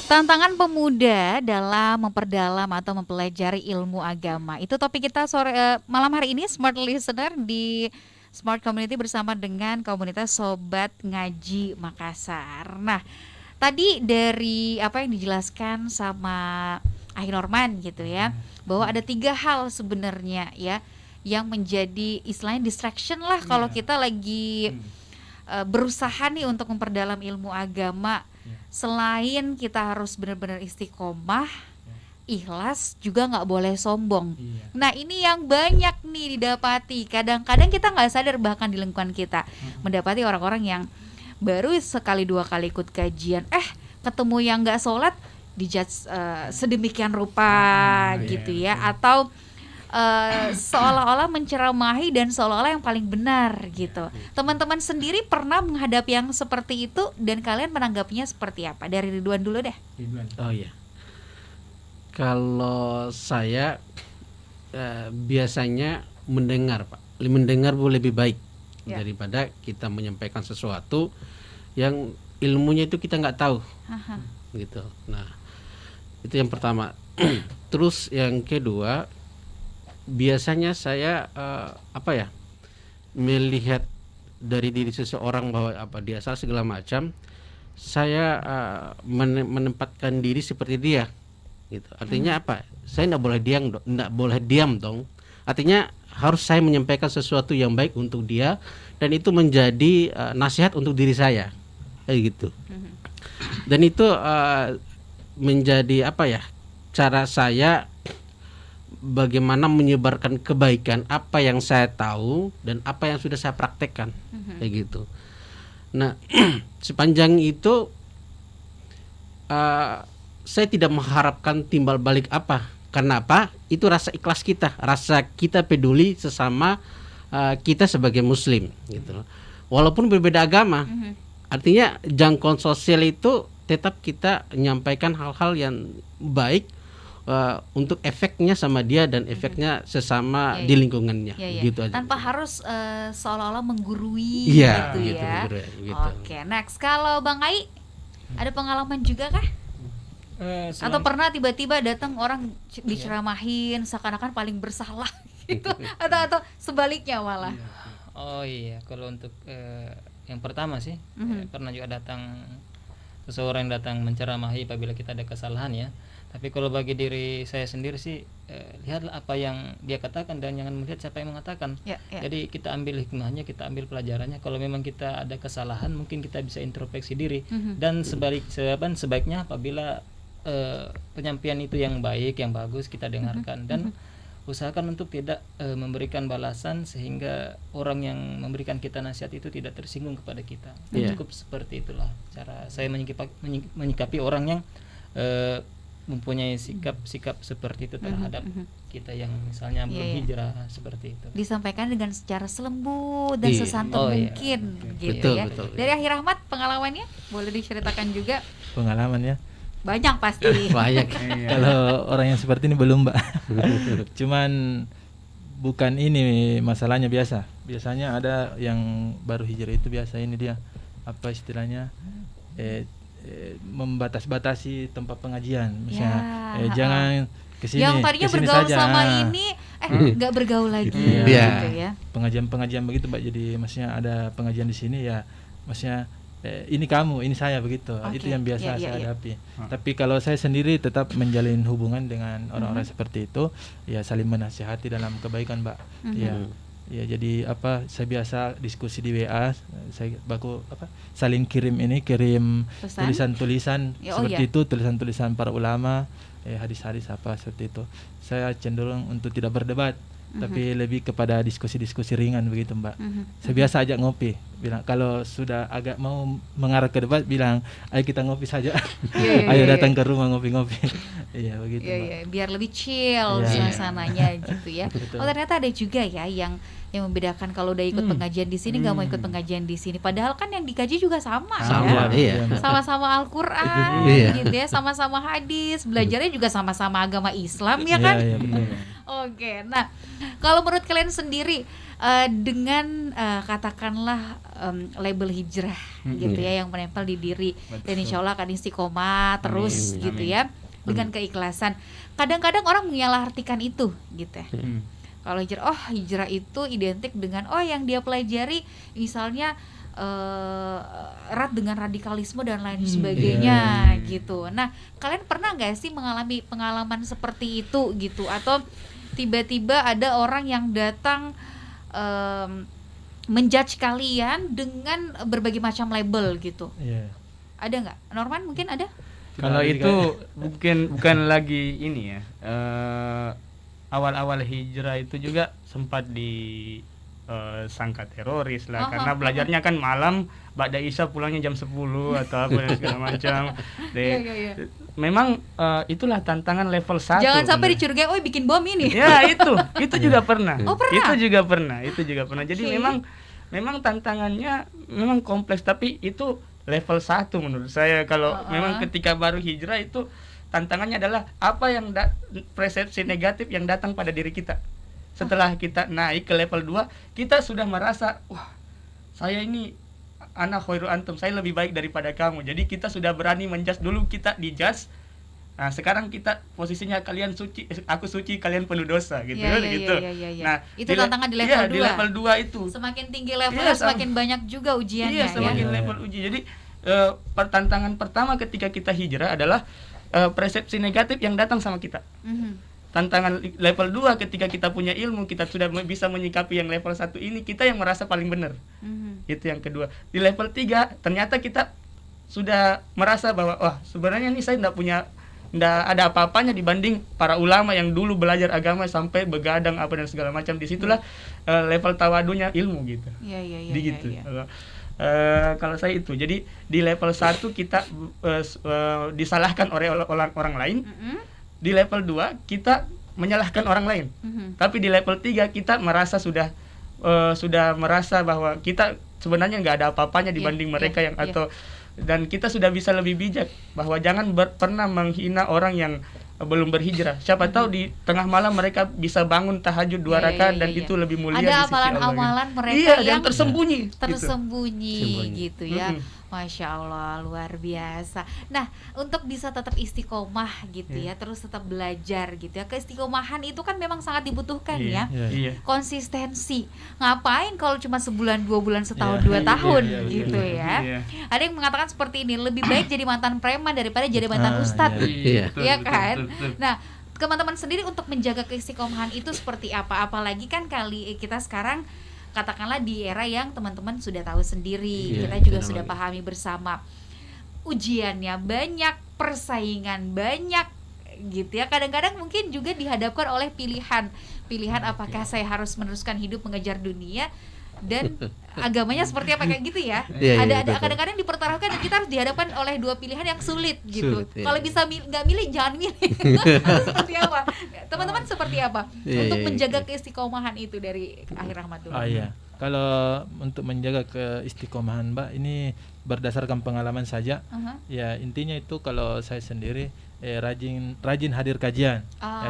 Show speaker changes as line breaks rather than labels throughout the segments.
Tantangan pemuda dalam memperdalam atau mempelajari ilmu agama. Itu topik kita malam hari ini, Smart Listener di Smart Community bersama dengan komunitas Sobat Ngaji Makassar. Nah, tadi dari apa yang dijelaskan sama Ahi Norman gitu ya, bahwa ada 3 hal sebenarnya ya yang menjadi istilahnya distraction lah kalau kita lagi berusaha nih untuk memperdalam ilmu agama. Selain kita harus benar-benar istiqomah, ikhlas, juga nggak boleh sombong. Nah, ini yang banyak nih didapati. Kadang-kadang kita nggak sadar, bahkan di lingkungan kita mendapati orang-orang yang baru sekali 2 kali ikut kajian, ketemu yang nggak sholat dijudge sedemikian rupa gitu ya, atau seolah-olah menceramahi dan seolah-olah yang paling benar gitu. Teman-teman sendiri pernah menghadapi yang seperti itu dan kalian menanggapinya seperti apa? Dari Ridwan dulu deh.
Oh iya. Kalau saya biasanya mendengar, Pak. Mendengar lebih baik daripada kita menyampaikan sesuatu yang ilmunya itu kita nggak tahu. Gitu. Nah, itu yang pertama. Terus yang kedua, biasanya saya melihat dari diri seseorang bahwa dia salah segala macam, saya menempatkan diri seperti dia, gitu. Artinya apa? Saya nggak boleh diam dong. Artinya harus saya menyampaikan sesuatu yang baik untuk dia, dan itu menjadi nasihat untuk diri saya, kayak gitu. Dan itu menjadi cara saya bagaimana menyebarkan kebaikan apa yang saya tahu dan apa yang sudah saya praktekkan, kayak gitu. Nah, sepanjang itu saya tidak mengharapkan timbal balik apa. Karena apa? Itu rasa ikhlas kita, rasa kita peduli sesama kita sebagai Muslim, gitu. Walaupun berbeda agama, artinya jangkauan sosial itu tetap kita menyampaikan hal-hal yang baik. Untuk efeknya sama dia dan efeknya sesama di lingkungannya, gitu aja.
Tanpa harus seolah-olah menggurui, gitu ya. Oke, next, kalau Bang Ai ada pengalaman juga kah? Atau pernah tiba-tiba datang orang diceramahin seakan-akan paling bersalah gitu, atau sebaliknya malah?
Oh iya, kalau untuk yang pertama sih pernah juga datang seseorang yang datang menceramahi apabila kita ada kesalahan ya. Tapi kalau bagi diri saya sendiri sih, lihatlah apa yang dia katakan dan jangan melihat siapa yang mengatakan. Jadi kita ambil hikmahnya, kita ambil pelajarannya. Kalau memang kita ada kesalahan, mungkin kita bisa introspeksi diri. Dan sebaiknya apabila penyampaian itu yang baik, yang bagus, kita dengarkan dan usahakan untuk tidak memberikan balasan sehingga orang yang memberikan kita nasihat itu tidak tersinggung kepada kita. Cukup seperti itulah cara saya menyikapi orang yang mempunyai sikap seperti itu terhadap kita yang misalnya berhijrah seperti itu.
Disampaikan dengan secara selembut dan sesantun mungkin, gitu ya. Betul. Dari Akhir Rahmat, pengalamannya boleh diceritakan juga?
Pengalamannya
banyak pasti.
Banyak.
Kalau orang yang seperti ini belum, Mbak. Cuman bukan ini masalahnya biasa. Biasanya ada yang baru hijrah itu biasa ini dia apa istilahnya membatas-batasi tempat pengajian, misalnya jangan kesini. Yang
tadinya
kesini
bergaul
saja.
sama ini, nggak bergaul lagi, gitu ya.
Pengajian begitu, Mbak. Jadi maksudnya ada pengajian di sini ya, maksudnya ini kamu, ini saya begitu. Itu yang biasa saya hadapi. Tapi kalau saya sendiri tetap menjalin hubungan dengan orang-orang seperti itu, ya saling menasihati dalam kebaikan, Mbak. Ya jadi saya biasa diskusi di WA, saya saling kirim tulisan-tulisan seperti itu, tulisan-tulisan para ulama, hadis-hadis seperti itu. Saya cenderung untuk tidak berdebat, tapi lebih kepada diskusi-diskusi ringan begitu, Mbak. Saya biasa ajak ngopi, bilang kalau sudah agak mau mengarah ke debat, bilang ayo kita ngopi saja. Ayo datang ke rumah ngopi-ngopi. Iya begitu, Mbak.
Biar lebih chill suasananya gitu ya. Oh, ternyata ada juga ya yang membedakan kalau udah ikut pengajian di sini nggak mau ikut pengajian di sini. Padahal kan yang dikaji juga sama ya. Sama-sama Al-Qur'an gitu ya, sama-sama hadis, belajarnya juga sama-sama agama Islam ya kan?
Iya, benar.
Oke. Nah, kalau menurut kalian sendiri dengan katakanlah label hijrah gitu ya yang menempel di diri, dan insya Allah akan istiqomah terus gitu ya dengan keikhlasan. Kadang-kadang orang menyalahartikan itu gitu ya. Kalau hijrah itu identik dengan yang dia pelajari misalnya erat dengan radikalisme dan lain sebagainya gitu. Nah, kalian pernah nggak sih mengalami pengalaman seperti itu gitu? Atau tiba-tiba ada orang yang datang menjudge kalian dengan berbagai macam label gitu? Ada nggak? Norman mungkin ada?
Kalau itu bukan lagi ini ya. Awal-awal hijrah itu juga sempat sangka teroris lah, karena belajarnya kan malam, ba'da isya pulangnya jam 10 atau apa dan segala macam. Memang itulah tantangan level 1.
Jangan sampai dicurigai bikin bom ini.
Ya, itu juga pernah.
Pernah?
Itu juga pernah. Jadi memang tantangannya memang kompleks, tapi itu level 1 menurut saya. Kalau memang ketika baru hijrah itu tantangannya adalah apa yang persepsi negatif yang datang pada diri kita. Setelah kita naik ke level 2, kita sudah merasa, wah, saya ini ana khairu antum, saya lebih baik daripada kamu. Jadi kita sudah berani menjudge. Dulu kita dijudge. Nah, sekarang kita posisinya kalian suci, aku suci, kalian penuh dosa gitu. Gitu. Nah,
itu tantangan di level 2.
Di level 2 itu.
Semakin tinggi levelnya semakin banyak juga ujiannya.
Iya, semakin level uji. Jadi tantangan pertama ketika kita hijrah adalah persepsi negatif yang datang sama kita. Tantangan level 2 ketika kita punya ilmu, kita sudah bisa menyikapi yang level 1 ini, kita yang merasa paling benar. Itu yang kedua. Di level 3 ternyata kita sudah merasa bahwa wah, sebenarnya ini saya enggak ada apa-apanya dibanding para ulama yang dulu belajar agama sampai begadang apa dan segala macam. Disitulah level tawadunya ilmu gitu. Iya. Kalau saya itu, jadi di level 1 kita disalahkan oleh orang lain. Di level 2 kita menyalahkan orang lain. Tapi di level 3 kita merasa sudah merasa bahwa kita sebenarnya nggak ada apa-apanya dibanding mereka dan kita sudah bisa lebih bijak bahwa jangan pernah menghina orang yang belum berhijrah. Siapa tahu di tengah malam mereka bisa bangun tahajud 2 rakaat dan itu lebih mulia di sisi Allah.
Ada amalan-amalan mereka yang
tersembunyi
gitu ya. Masya Allah, luar biasa. Nah, untuk bisa tetap istiqomah gitu ya, terus tetap belajar gitu ya. Keistiqomahan itu kan memang sangat dibutuhkan ya. Konsistensi. Ngapain kalau cuma sebulan, 2 bulan, setahun, 2 tahun gitu ya. Ada yang mengatakan seperti ini, lebih baik jadi mantan preman daripada jadi mantan ustadz. Iya kan? Nah, teman-teman sendiri untuk menjaga keistiqomahan itu seperti apa? Apalagi kan kita sekarang katakanlah di era yang teman-teman sudah tahu sendiri, kita juga sudah pahami bersama, ujiannya banyak, persaingan banyak gitu ya. Kadang-kadang mungkin juga dihadapkan oleh pilihan apakah saya harus meneruskan hidup mengejar dunia dan agamanya seperti apa kayak gitu ya. Ada kadang-kadang dipertaruhkan dan kita harus dihadapkan oleh 2 pilihan yang sulit gitu. Kalau bisa nggak milih, jangan milih. Seperti apa? Teman-teman seperti apa untuk menjaga keistiqomahan itu dari Akhir Rahmat dulu?
Kalau untuk menjaga keistiqomahan, Mbak, ini berdasarkan pengalaman saja. Ya, intinya itu kalau saya sendiri rajin hadir kajian.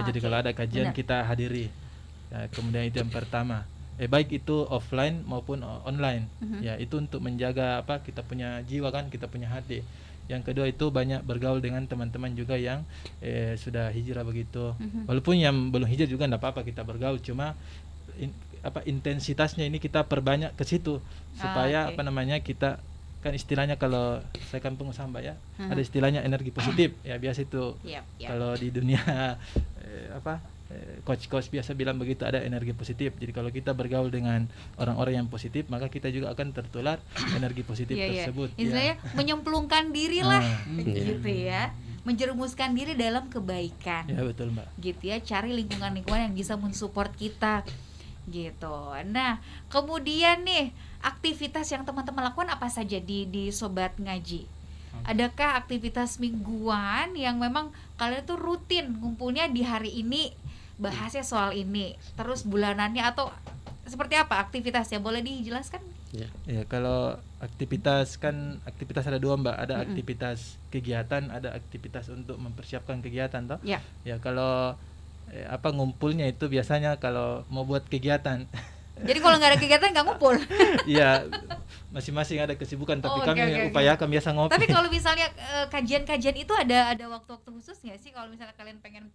Jadi kalau ada kajian kita hadiri. Kemudian itu yang pertama. Baik itu offline maupun online. Ya, itu untuk menjaga kita punya jiwa kan, kita punya hati. Yang kedua itu banyak bergaul dengan teman-teman juga yang sudah hijrah begitu. Walaupun yang belum hijrah juga enggak apa-apa kita bergaul, cuma intensitasnya ini kita perbanyak ke situ supaya kita kan istilahnya, kalau saya kan pengusaha, Mbak ya, ada istilahnya energi positif. Ya, biasa itu kalau di dunia coach biasa bilang begitu, ada energi positif. Jadi kalau kita bergaul dengan orang-orang yang positif, maka kita juga akan tertular energi positif tersebut.
Istilahnya menyemplungkan diri lah gitu ya, menjerumuskan diri dalam kebaikan. Ya, betul, Mbak. Gitu ya, cari lingkungan-lingkungan yang bisa mensupport kita gitu. Nah, kemudian nih, aktivitas yang teman-teman lakukan apa saja di Sobat Ngaji? Adakah aktivitas mingguan yang memang kalian tuh rutin ngumpulnya di hari ini, bahasnya soal ini, terus bulanannya, atau seperti apa aktivitasnya? Boleh dijelaskan?
Ya, kalau aktivitas ada 2, Mbak. Ada aktivitas kegiatan, ada aktivitas untuk mempersiapkan kegiatan toh. Ya, kalau ngumpulnya itu biasanya kalau mau buat kegiatan
Jadi kalau nggak ada kegiatan nggak ngumpul.
Iya, masing-masing ada kesibukan, tapi
Oh,
kami
oke.
upayakan biasa ngopi.
Tapi kalau misalnya kajian-kajian itu ada waktu-waktu khusus nggak sih kalau misalnya kalian pengen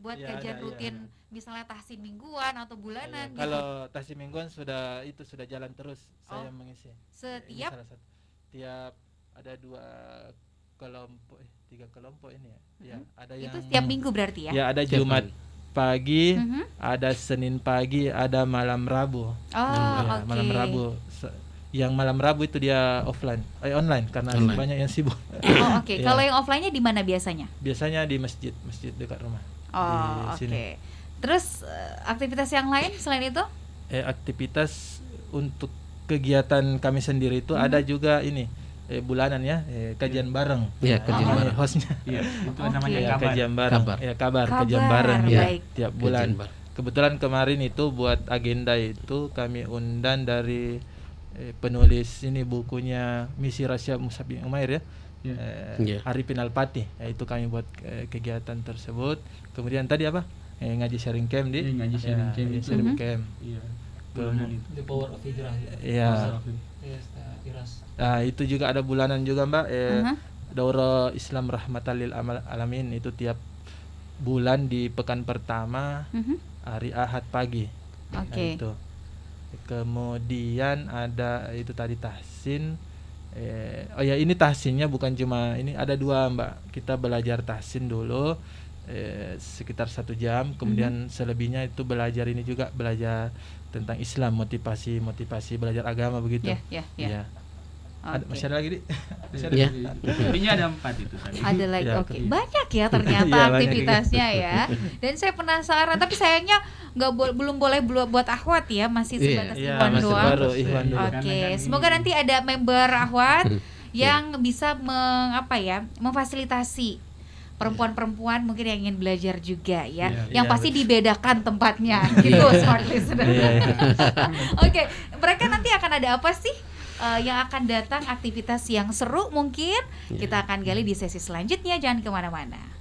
buat
Iya,
kajian
ada,
rutin, misalnya tahsin mingguan atau bulanan gitu?
Kalau tahsin mingguan sudah jalan terus, saya mengisi.
Setiap
Ini salah satu. Tiap ada 3 kelompok ini ya. Ya, ada yang
itu setiap minggu berarti ya?
Ya, ada
Setiap
Jumat pagi,
Mhm.
ada Senin pagi, ada malam Rabu.
Oh,
Ya,
oke.
malam Rabu. Yang malam Rabu itu dia online karena
Online.
banyak yang sibuk.
Oh, oke.
Ya.
Kalau yang offline-nya di mana biasanya?
Biasanya di masjid dekat rumah.
Oh,
Di
oke.
sini.
Terus aktivitas yang lain selain itu?
Aktivitas untuk kegiatan kami sendiri itu ada juga ini bulanan ya, kajian bareng.
Iya, kajian
Ini
bareng.
hostnya.
Iya, itu
Oke.
namanya
Ya,
kabar.
kajian bareng.
Kabar.
Ya, kajian
Kabar,
bareng
Iya,
baik.
tiap bulan.
Kajian bareng.
Kebetulan kemarin itu buat agenda itu kami undang dari penulis ini bukunya Misi Rahasia Mus'ab bin Umair ya.
Iya.
Arifin Alpati. Itu kami buat kegiatan tersebut. Kemudian tadi apa? Ngaji sharing camp di.
Iya, ngaji sharing camp
ngaji
itu.
sharing camp.
Iya. Bulanan itu.
The Power of Hijrah.
Iya.
Yes, Iras.
Nah, itu juga ada bulanan juga, Mbak.
Aha.
Daurah Islam Rahmatan lil Alamin itu tiap bulan di pekan pertama
Mhm.
hari Ahad pagi. Nah,
Oke.
itu. Kemudian ada itu tadi tahsin. Oh ya, ini tahsinnya bukan cuma ini, ada 2, Mbak. Kita belajar tahsin dulu sekitar 1 jam, kemudian selebihnya itu belajar ini juga, belajar tentang Islam, motivasi belajar agama begitu.
Ya, ya.
Iya.
Oke.
Masih ada lagi, Di? Masih ada
Iya.
lagi?
Intinya ada 4 itu tadi.
Ada lagi,
Ya,
oke.
iya.
Banyak ya ternyata
Iya, banyak
aktivitasnya ya. Dan saya penasaran, tapi sayangnya belum boleh buat akhwat ya, masih
Iya.
sebatas
Iya,
Ikhwan
masih
doang.
baru Ikhwan dulu.
Oke,
Karena kan
semoga
ini-
nanti ada member akhwat yang bisa memfasilitasi perempuan-perempuan mungkin yang ingin belajar juga ya.
Iya,
Yang
iya,
pasti
betul.
dibedakan tempatnya gitu, smart listener.
Iya, iya.
Oke, mereka nanti akan ada apa sih? Yang akan datang aktivitas yang seru mungkin kita akan gali di sesi selanjutnya, jangan kemana-mana.